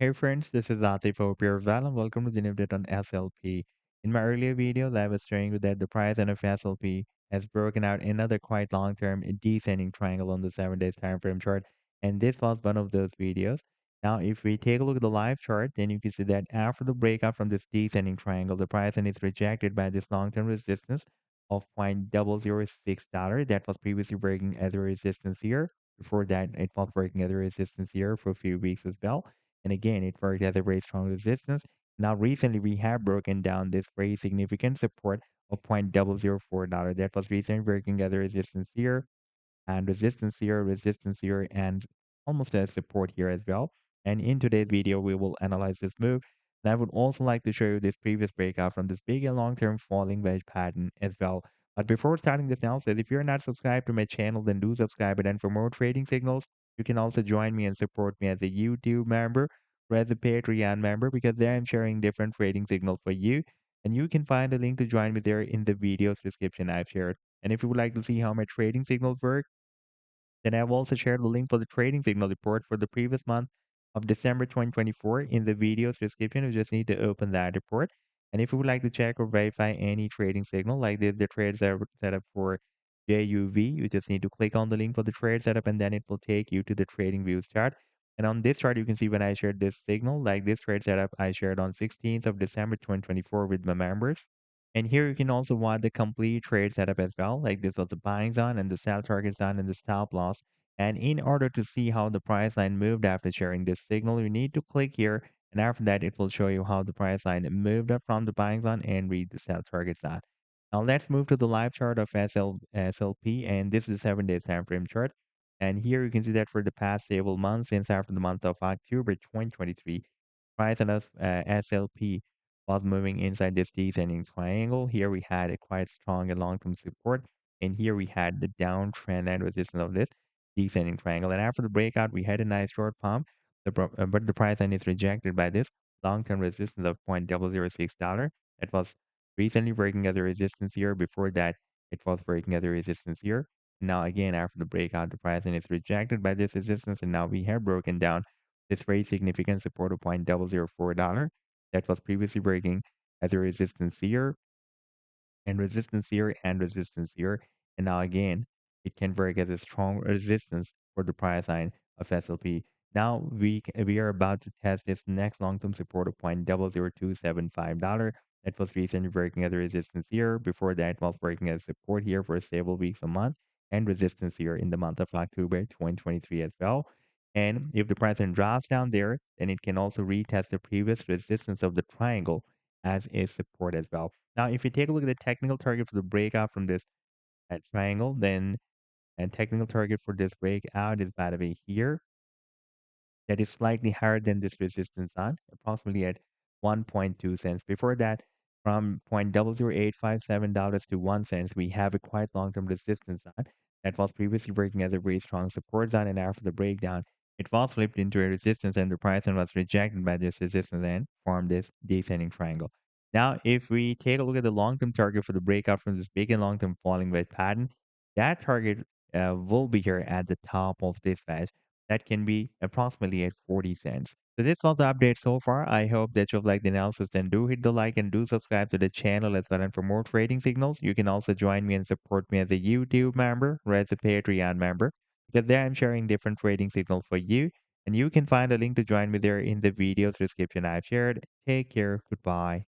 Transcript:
Hey friends, this is Atif. Hope you're well and welcome to the new update on SLP. In my earlier video, I was showing you that the price of SLP has broken out another quite long-term descending triangle on the 7 days time frame chart, and this was one of those videos. Now, if we take a look at the live chart, then you can see that after the breakout from this descending triangle, the price is rejected by this long-term resistance of $0.006 that was previously breaking as a resistance here. Before that, it was breaking as a resistance here for a few weeks as well. And again, it worked as a very strong resistance. Now, recently, we have broken down this very significant support of $0.004. That was recently working as a resistance here, and almost a support here as well. And in today's video, we will analyze this move. And I would also like to show you this previous breakout from this big and long-term falling wedge pattern as well. But before starting this analysis, if you're not subscribed to my channel, then do subscribe. And for more trading signals, you can also join me and support me as a YouTube member or as a Patreon member because there I'm sharing different trading signals for you. And you can find a link to join me there in the video's description I've shared. And if you would like to see how my trading signals work, then I've also shared the link for the trading signal report for the previous month of December 2024 in the video's description. You just need to open that report. And if you would like to check or verify any trading signal, like the trades that are set up for JUV, you just need to click on the link for the trade setup and then it will take you to the TradingView chart. And on this chart, you can see when I shared this signal, like this trade setup, I shared on 16th of December 2024 with my members. And here you can also want the complete trade setup as well. Like this was the buying zone and the sell target zone and the stop loss. And in order to see how the price line moved after sharing this signal, you need to click here. And after that, it will show you how the price line moved up from the buying zone and read the sell target zone. Now let's move to the live chart of SLP. And this is a 7 days time frame chart. And here you can see that for the past several months, since after the month of October 2023, price of SLP was moving inside this descending triangle. Here we had a quite strong and long-term support, and here we had the downtrend and resistance of this descending triangle. And after the breakout, we had a nice short pump, but the price line is rejected by this long-term resistance of $0.006. That was recently breaking as a resistance here. Before that, it was breaking as a resistance here. Now again, after the breakout, the price line is rejected by this resistance, and now we have broken down this very significant support of $0.004 that was previously breaking as a resistance here and resistance here and resistance here. And now again, it can work as a strong resistance for the price line of SLP. Now we are about to test this next long-term support of $0.00275. That was recently working as a resistance here. Before that, it was working as support here for several weeks a month and resistance here in the month of October 2023 as well. And if the price line drops down there, then it can also retest the previous resistance of the triangle as a support as well. Now, if you take a look at the technical target for the breakout from this triangle, then a technical target for this breakout is by the way here. That is slightly higher than this resistance on, approximately at 1.2 cents. Before that, from $0.00857 to 1 cent, we have a quite long-term resistance on that was previously working as a very strong support zone, and after the breakdown, it was flipped into a resistance, and the price line was rejected by this resistance and formed this descending triangle. Now, if we take a look at the long-term target for the breakout from this big and long-term falling wedge pattern, that target will be here at the top of this wedge that can be approximately at 40 cents. So this was the update so far. I hope that you've liked the analysis. Then do hit the like and do subscribe to the channel as well. And for more trading signals, you can also join me and support me as a YouTube member or as a Patreon member because there I'm sharing different trading signals for you. And you can find a link to join me there in the video's description I've shared. Take care. Goodbye.